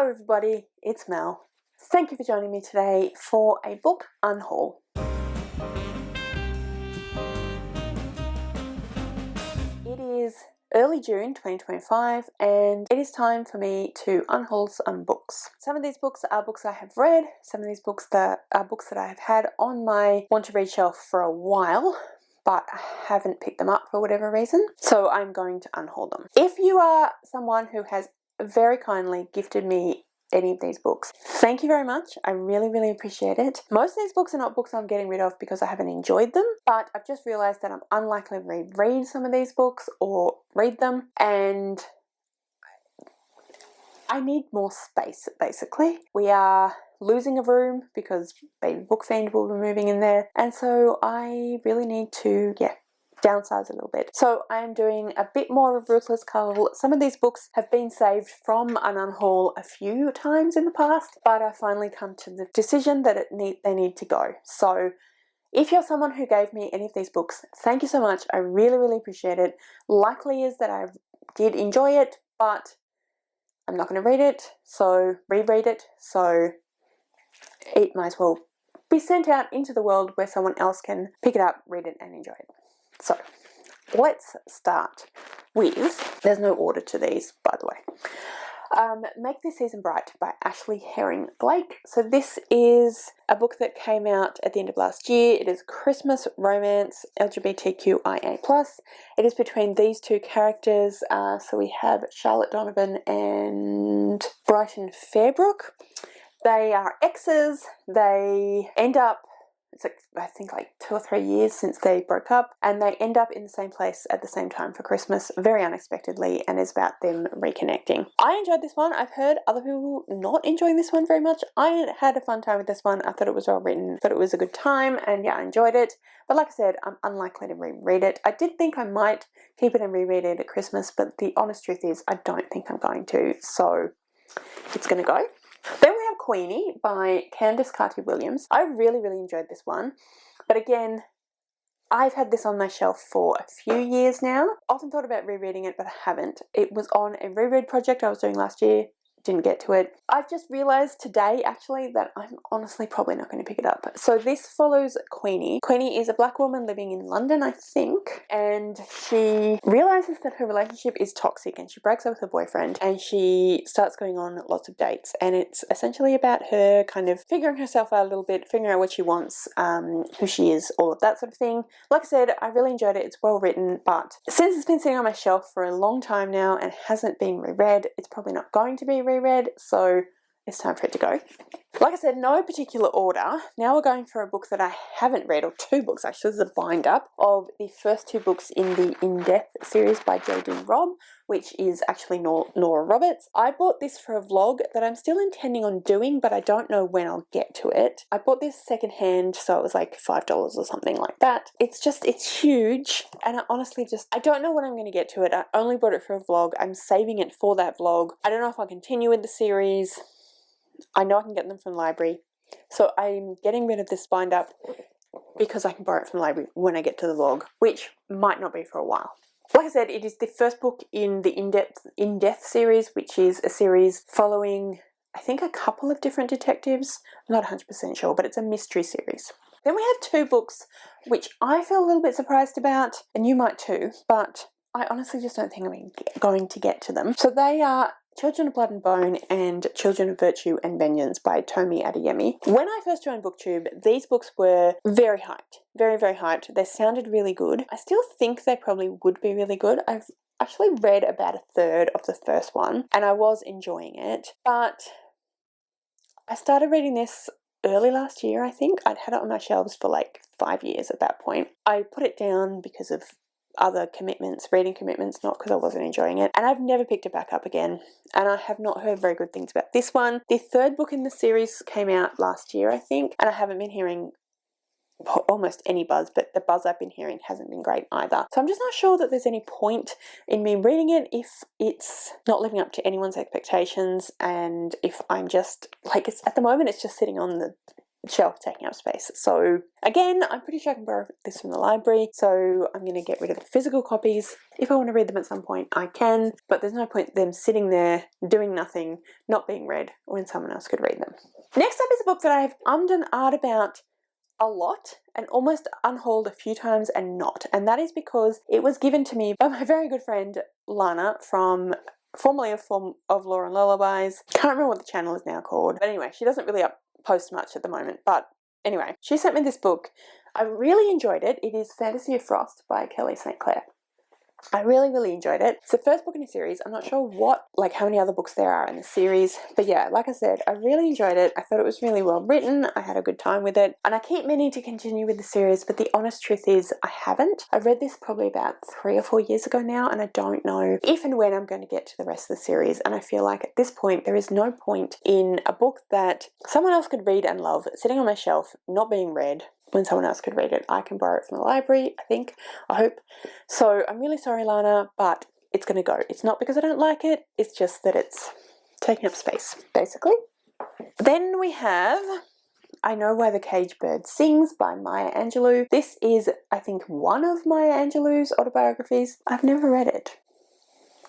Hello everybody, it's Mel. Thank you for joining me today for a book unhaul. It is early June 2025 and it is time for me to unhaul some books. Some of these books are books I have read, some of these books that are books that I have had on my want to read shelf for a while, but I haven't picked them up for whatever reason, so I'm going to unhaul them. If you are someone who has very kindly gifted me any of these books, thank you very much. I really appreciate it. Most of these books are not books I'm getting rid of because I haven't enjoyed them, but I've just realized that I'm unlikely to reread some of these books or read them, and I need more space basically. We are losing a room because Baby Book Fiend will be moving in there, and so I really need to downsize a little bit. So I'm doing a bit more of Ruthless Cull. Some of these books have been saved from an unhaul a few times in the past, but I finally come to the decision that they need to go. So if you're someone who gave me any of these books, thank you so much. I really appreciate it. Likely is that I did enjoy it, but I'm not going to read it, so reread it, so it might as well be sent out into the world where someone else can pick it up, read it and enjoy it. So let's start with, there's no order to these by the way, Make This Season Bright by Ashley Herring Blake. So this is a book that came out at the end of last year. It is Christmas romance, LGBTQIA+. It is between these two characters. So we have Charlotte Donovan and Brighton Fairbrook. They are exes. They end up, it's like, I think like 2 or 3 years since they broke up, and they end up in the same place at the same time for Christmas, very unexpectedly, and is about them reconnecting. I enjoyed this one. I've heard other people not enjoying this one very much. I had a fun time with this one. I thought it was well written, thought it was a good time, and yeah, I enjoyed it. But like I said, I'm unlikely to reread it. I did think I might keep it and reread it at Christmas, but the honest truth is I don't think I'm going to, so it's going to go. Then we have Queenie by Candice Carty-Williams. I really enjoyed this one, but again, I've had this on my shelf for a few years now. Often thought about rereading it, but I haven't. It was on a reread project I was doing last year. Didn't get to it. I've just realised today actually that I'm honestly probably not going to pick it up. So this follows Queenie. Queenie is a black woman living in London, I think, and she realises that her relationship is toxic and she breaks up with her boyfriend and she starts going on lots of dates, and it's essentially about her kind of figuring herself out a little bit, figuring out what she wants, who she is, all of that sort of thing. Like I said, I really enjoyed it. It's well written, but since it's been sitting on my shelf for a long time now and hasn't been reread, it's probably not going to be reread, so it's time for it to go. Like I said, no particular order. Now we're going for a book that I haven't read, or 2 books actually. This is a bind up of the first 2 books in the In Depth series by J.D. Robb, which is actually Nora Roberts. I bought this for a vlog that I'm still intending on doing, but I don't know when I'll get to it. I bought this secondhand, so it was like $5 or something like that. It's huge, and I honestly I don't know when I'm going to get to it. I only bought it for a vlog. I'm saving it for that vlog. I don't know if I'll continue with the series. I know I can get them from the library, so I'm getting rid of this bind up because I can borrow it from the library when I get to the vlog, which might not be for a while. Like I said, it is the first book in the In Depth series, which is a series following, I think, a couple of different detectives. I'm not 100% sure, but it's a mystery series. Then we have 2 books which I feel a little bit surprised about, and you might too, but I honestly just don't think I'm going to get to them. So they are Children of Blood and Bone and Children of Virtue and Vengeance by Tomi Adeyemi. When I first joined BookTube, these books were very hyped. Very hyped. They sounded really good. I still think they probably would be really good. I've actually read about a third of the first one and I was enjoying it, but I started reading this early last year, I think. I'd had it on my shelves for like 5 years at that point. I put it down because of other commitments, reading commitments, not because I wasn't enjoying it, and I've never picked it back up again, and I have not heard very good things about this one. The 3rd book in the series came out last year, I think, and I haven't been hearing almost any buzz, but the buzz I've been hearing hasn't been great either. So I'm just not sure that there's any point in me reading it if it's not living up to anyone's expectations, and if I'm just, like, it's at the moment it's just sitting on the shelf taking up space. So again, I'm pretty sure I can borrow this from the library, so I'm going to get rid of the physical copies. If I want to read them at some point, I can, but there's no point them sitting there doing nothing, not being read, when someone else could read them. Next up is a book that I've ummed and ahed about a lot and almost unhauled a few times and not, and that is because it was given to me by my very good friend Lana from formerly of Law and Lullabies. Can't remember what the channel is now called, but anyway, she doesn't really post much at the moment, but anyway, she sent me this book. I really enjoyed it. It is Fantasy of Frost by Kelly St. Clair. I really enjoyed it. It's the first book in a series. I'm not sure how many other books there are in the series, but yeah, like I said, I really enjoyed it. I thought it was really well written. I had a good time with it, and I keep meaning to continue with the series, but the honest truth is I haven't. I read this probably about 3 or 4 years ago now, and I don't know if and when I'm going to get to the rest of the series, and I feel like at this point there is no point in a book that someone else could read and love sitting on my shelf not being read when someone else could read it. I can borrow it from the library, I hope. So I'm really sorry, Lana, but it's going to go. It's not because I don't like it, it's just that it's taking up space, basically. Then we have I Know Why the Caged Bird Sings by Maya Angelou. This is, I think, one of Maya Angelou's autobiographies. I've never read it.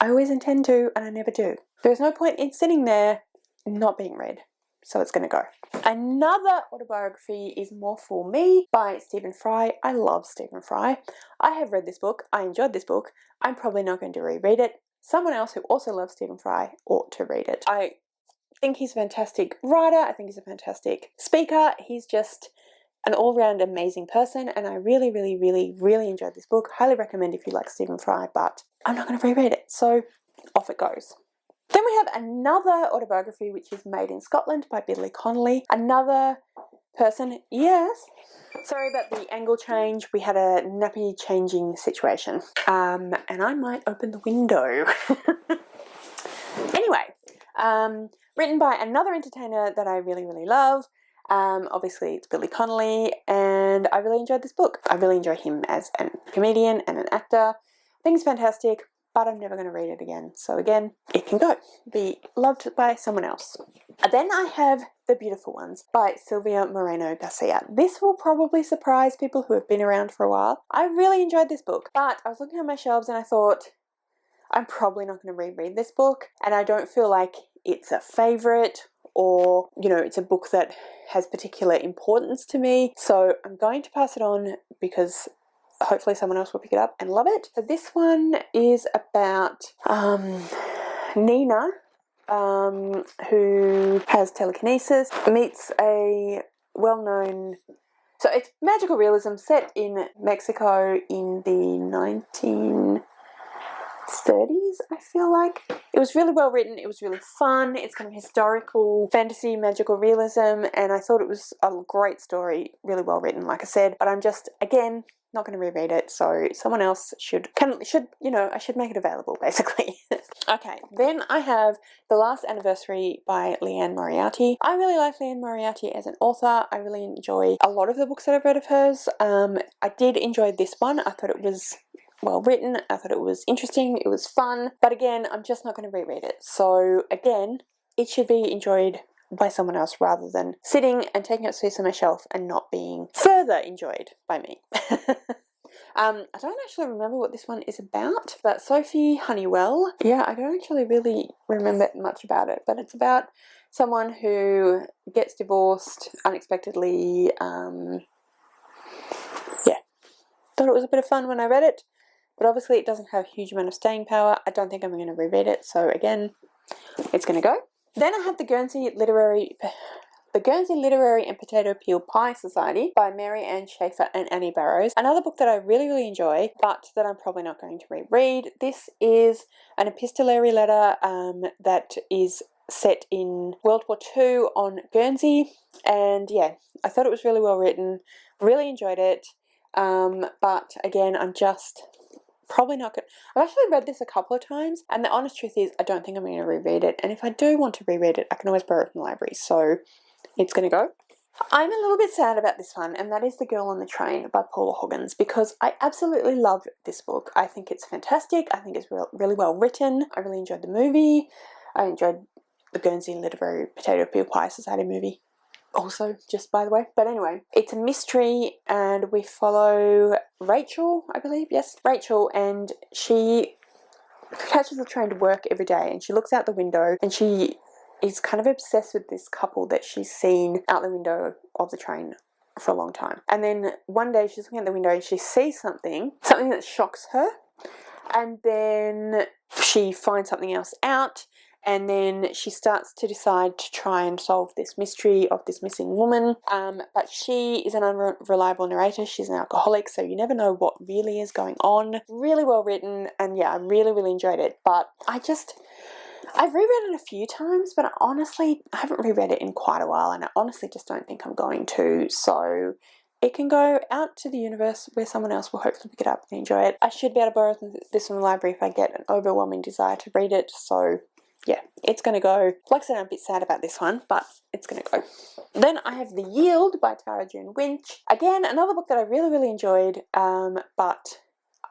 I always intend to, and I never do. There's no point in sitting there not being read. So it's going to go. Another autobiography is More For Me by Stephen Fry. I love Stephen Fry. I have read this book. I enjoyed this book. I'm probably not going to reread it. Someone else who also loves Stephen Fry ought to read it. I think he's a fantastic writer. I think he's a fantastic speaker. He's just an all-round amazing person, and I really enjoyed this book. Highly recommend if you like Stephen Fry, but I'm not going to reread it. So off it goes. Then we have another autobiography, which is Made in Scotland by Billy Connolly. Another person, yes. Sorry about the angle change. We had a nappy changing situation. And I might open the window. Anyway, written by another entertainer that I really love. Obviously it's Billy Connolly, and I really enjoyed this book. I really enjoy him as a comedian and an actor. I think he's fantastic, but I'm never going to read it again. So again, it can go. Be loved by someone else. And then I have The Beautiful Ones by Silvia Moreno Garcia. This will probably surprise people who have been around for a while. I really enjoyed this book, but I was looking at my shelves and I thought, I'm probably not going to reread this book, and I don't feel like it's a favourite or, you know, it's a book that has particular importance to me. So I'm going to pass it on because hopefully someone else will pick it up and love it. So this one is about Nina, who has telekinesis, meets a well-known... So it's magical realism set in Mexico in the 1930s, I feel like. It was really well written, it was really fun, it's kind of historical fantasy magical realism, and I thought it was a great story, really well written, like I said, but I'm just, again, not going to reread it, so someone else should, you know, I should make it available, basically. Okay, then I have The Last Anniversary by Leanne Moriarty. I really like Leanne Moriarty as an author. I really enjoy a lot of the books that I've read of hers. I did enjoy this one. I thought it was well written, I thought it was interesting, it was fun, but again, I'm just not going to reread it. So again, it should be enjoyed by someone else rather than sitting and taking up space on my shelf and not being further enjoyed by me. I don't actually remember what this one is about, but Sophie Honeywell, yeah, I don't actually really remember much about it, but it's about someone who gets divorced unexpectedly. Yeah, thought it was a bit of fun when I read it, but obviously it doesn't have a huge amount of staying power. I don't think I'm going to reread it, so again, it's going to go. Then I have The Guernsey Literary and Potato Peel Pie Society by Mary Ann Schaefer and Annie Barrows. Another book that I really enjoy, but that I'm probably not going to reread. This is an epistolary letter that is set in World War II on Guernsey, and yeah, I thought it was really well written, really enjoyed it, but again, I'm just probably not good. I've actually read this a couple of times, and the honest truth is I don't think I'm going to reread it, and if I do want to reread it, I can always borrow it from the library, so it's going to go. I'm a little bit sad about this one, and that is The Girl on the Train by Paula Hoggins, because I absolutely love this book. I think it's fantastic. I think it's really well written. I really enjoyed the movie. I enjoyed the Guernsey Literary Potato Peel Pie Society movie. also, just by the way. But anyway, it's a mystery and we follow Rachel, I believe. Yes, Rachel, and she catches the train to work every day, and she looks out the window and she is kind of obsessed with this couple that she's seen out the window of the train for a long time. And then one day she's looking out the window and she sees something that shocks her, and then she finds something else out, and then she starts to decide to try and solve this mystery of this missing woman. But she is an unreliable narrator. She's an alcoholic, so you never know what really is going on. Really well written, and yeah, I really, really enjoyed it. But I've reread it a few times, but I haven't reread it in quite a while, and I honestly just don't think I'm going to. So it can go out to the universe where someone else will hopefully pick it up and enjoy it. I should be able to borrow this from the library if I get an overwhelming desire to read it. So yeah, it's going to go. Like I said, I'm a bit sad about this one, but it's going to go. Then I have The Yield by Tara June Winch. Again, another book that I really, really enjoyed, but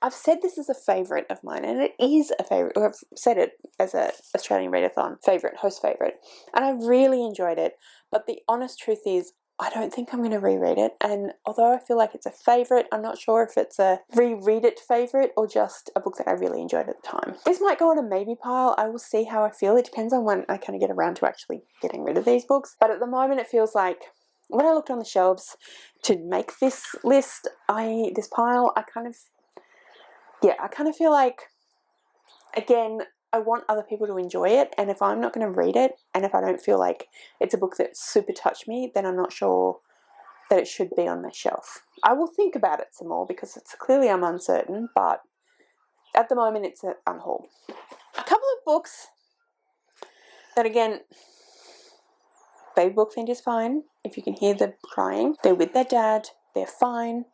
I've said this is a favourite of mine, and it is a favourite. I've said it as an Australian Readathon favourite, host favourite, and I really enjoyed it. But the honest truth is, I don't think I'm going to reread it, and although I feel like it's a favourite, I'm not sure if it's a reread it favourite or just a book that I really enjoyed at the time. This might go on a maybe pile. I will see how I feel. It depends on when I kind of get around to actually getting rid of these books, but at the moment it feels like when I looked on the shelves to make this list, this pile, I kind of feel like, again, I want other people to enjoy it, and if I'm not going to read it, and if I don't feel like it's a book that super touched me, then I'm not sure that it should be on my shelf. I will think about it some more because clearly I'm uncertain, but at the moment it's an unhaul. A couple of books that, again, Baby Book Fiend is fine. If you can hear them crying, they're with their dad, they're fine.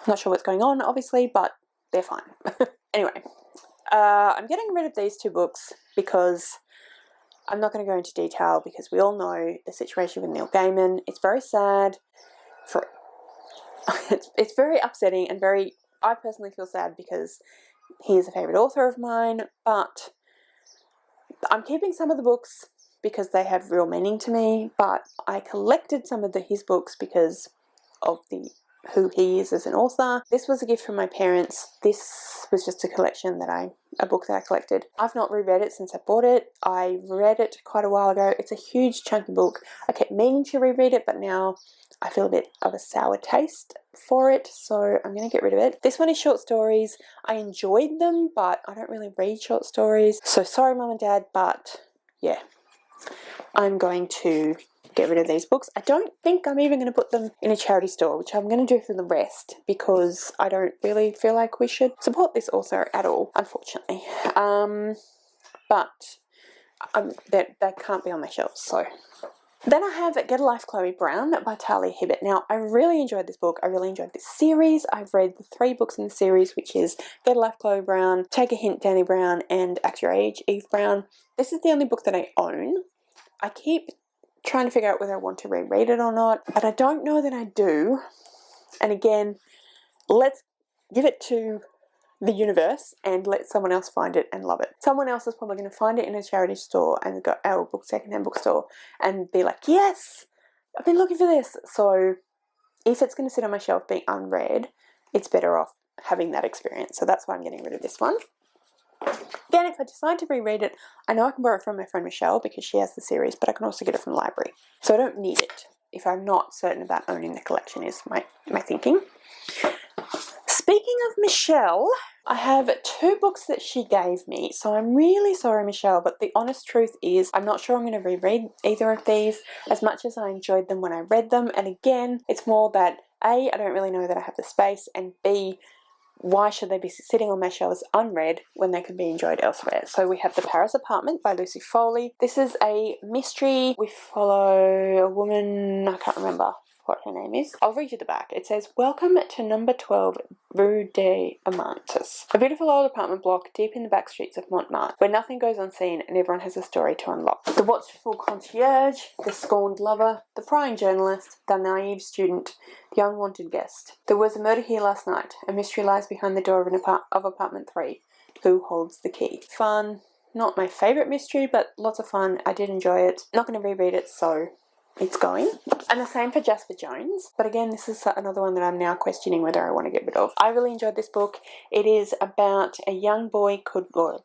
Not sure what's going on, obviously, but they're fine. Anyway, I'm getting rid of these two books because I'm not going to go into detail because we all know the situation with Neil Gaiman. It's very sad. It's very upsetting and I personally feel sad because he is a favourite author of mine, but I'm keeping some of the books because they have real meaning to me, but I collected some of his books because of who he is as an author. This was a gift from my parents. This was just a book that I collected. I've not reread it since I bought it. I read it quite a while ago. It's a huge chunky book. I kept meaning to reread it, but now I feel a bit of a sour taste for it, so I'm going to get rid of it. This one is short stories. I enjoyed them, but I don't really read short stories. So sorry, Mum and Dad, but yeah, I'm going to get rid of these books. I don't think I'm even going to put them in a charity store, which I'm going to do for the rest because I don't really feel like we should support this author at all, unfortunately. But that can't be on my shelves, so. Then I have Get a Life, Chloe Brown by Talia Hibbert. Now, I really enjoyed this book. I really enjoyed this series. I've read the 3 books in the series, which is Get a Life, Chloe Brown, Take a Hint, Danny Brown, and Act Your Age, Eve Brown. This is the only book that I own. I keep trying to figure out whether I want to reread it or not, but I don't know that I do. And again, let's give it to the universe and let someone else find it and love it. Someone else is probably going to find it in a charity store and go our secondhand bookstore and be like, yes, I've been looking for this. So if it's going to sit on my shelf being unread, it's better off having that experience. So that's why I'm getting rid of this one. Again, if I decide to reread it, I know I can borrow it from my friend Michelle because she has the series, but I can also get it from the library. So I don't need it if I'm not certain about owning the collection is my thinking. Speaking of Michelle, I have 2 books that she gave me, so I'm really sorry, Michelle, but the honest truth is I'm not sure I'm going to reread either of these as much as I enjoyed them when I read them, and again, it's more that A, I don't really know that I have the space, and B, why should they be sitting on my shelves unread when they could be enjoyed elsewhere? So we have The Paris Apartment by Lucy Foley. This is a mystery. We follow a woman, I can't remember what her name is. I'll read you the back. It says, welcome to number 12 Rue des Amantes, a beautiful old apartment block deep in the back streets of Montmartre, where nothing goes unseen and everyone has a story to unlock. The watchful concierge, the scorned lover, the prying journalist, the naive student, the unwanted guest. There was a murder here last night. A mystery lies behind the door of apartment 3. Who holds the key? Fun. Not my favourite mystery, but lots of fun. I did enjoy it. Not going to reread it, so it's going. And the same for Jasper Jones, but again, this is another one that I'm now questioning whether I want to get rid of. I really enjoyed this book. It is about a young boy called, or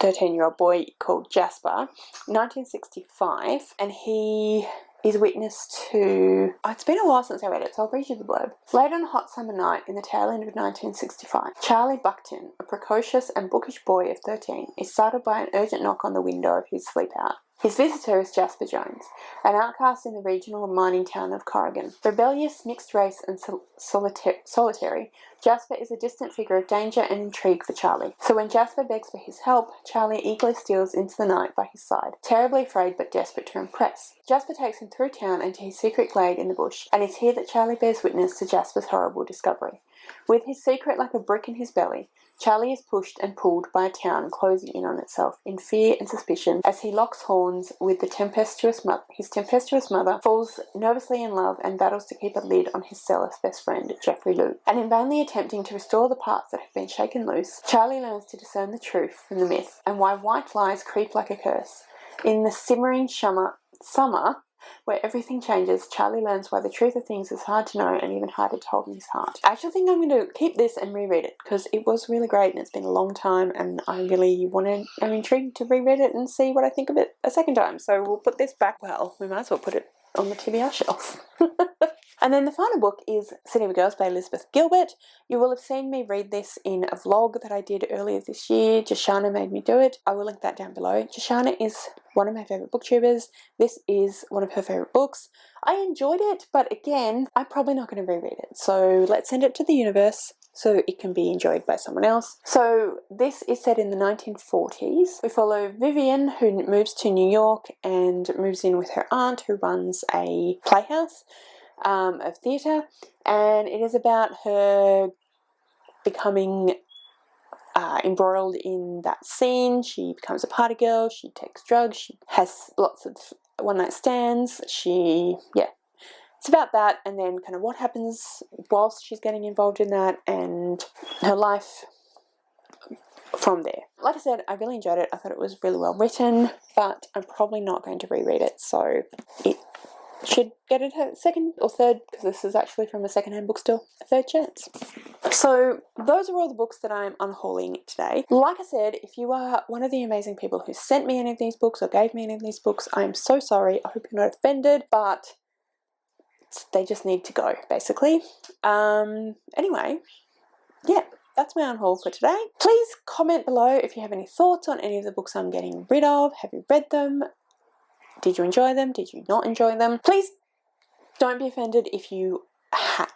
13-year-old boy called Jasper, 1965, and he is witness to, it's been a while since I read it, so I'll read you the blurb. Late on a hot summer night in the tail end of 1965, Charlie Buckton, a precocious and bookish boy of 13, is startled by an urgent knock on the window of his sleep out. His visitor is Jasper Jones, an outcast in the regional mining town of Corrigan. Rebellious, mixed-race and solitary, Jasper is a distant figure of danger and intrigue for Charlie. So when Jasper begs for his help, Charlie eagerly steals into the night by his side, terribly afraid but desperate to impress. Jasper takes him through town and to his secret glade in the bush, and it's here that Charlie bears witness to Jasper's horrible discovery. With his secret like a brick in his belly, Charlie is pushed and pulled by a town closing in on itself in fear and suspicion as he locks horns with his tempestuous mother, falls nervously in love and battles to keep a lid on his zealous best friend, Geoffrey Lou. And in vainly attempting to restore the parts that have been shaken loose, Charlie learns to discern the truth from the myth and why white lies creep like a curse. In the simmering summer, where everything changes, Charlie learns why the truth of things is hard to know and even harder to hold in his heart. I actually think I'm going to keep this and reread it because it was really great and it's been a long time and I'm intrigued to reread it and see what I think of it a second time. So we'll put this back. Well, we might as well put it on the TBR shelf. And then the final book is City of Girls by Elizabeth Gilbert. You will have seen me read this in a vlog that I did earlier this year. Jashana made me do it. I will link that down below. Jashana is one of my favourite booktubers. This is one of her favourite books. I enjoyed it, but again, I'm probably not going to reread it. So let's send it to the universe so it can be enjoyed by someone else. So this is set in the 1940s. We follow Vivian, who moves to New York and moves in with her aunt, who runs a playhouse of theatre, and it is about her becoming embroiled in that scene. She becomes a party girl, she takes drugs, she has lots of one-night stands, it's about that, and then kind of what happens whilst she's getting involved in that and her life from there. Like I said, I really enjoyed it. I thought it was really well written, but I'm probably not going to reread it, so it should get a second or third, because this is actually from a secondhand bookstore, a third chance. So those are all the books that I'm unhauling today. Like I said, if you are one of the amazing people who sent me any of these books or gave me any of these books, I'm so sorry. I hope you're not offended, but they just need to go, basically. Anyway, yeah, that's my unhaul for today. Please comment below if you have any thoughts on any of the books I'm getting rid of. Have you read them? Did you enjoy them? Did you not enjoy them? Please don't be offended if you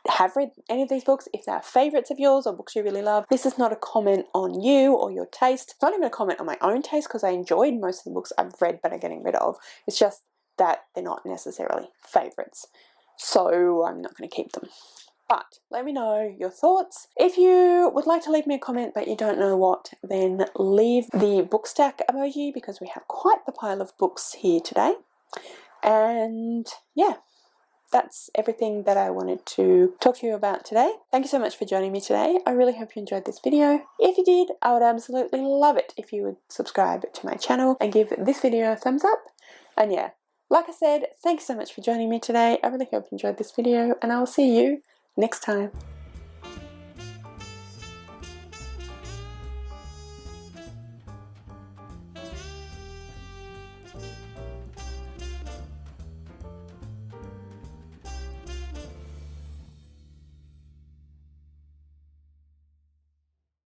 have read any of these books, if they're favourites of yours or books you really love. This is not a comment on you or your taste. It's not even a comment on my own taste, because I enjoyed most of the books I've read but are getting rid of. It's just that they're not necessarily favourites. So I'm not going to keep them. But let me know your thoughts. If you would like to leave me a comment but you don't know what, then leave the book stack emoji, because we have quite the pile of books here today. And yeah, that's everything that I wanted to talk to you about today. Thank you so much for joining me today. I really hope you enjoyed this video. If you did, I would absolutely love it if you would subscribe to my channel and give this video a thumbs up. And yeah, like I said, thanks so much for joining me today. I really hope you enjoyed this video, and I will see you next time.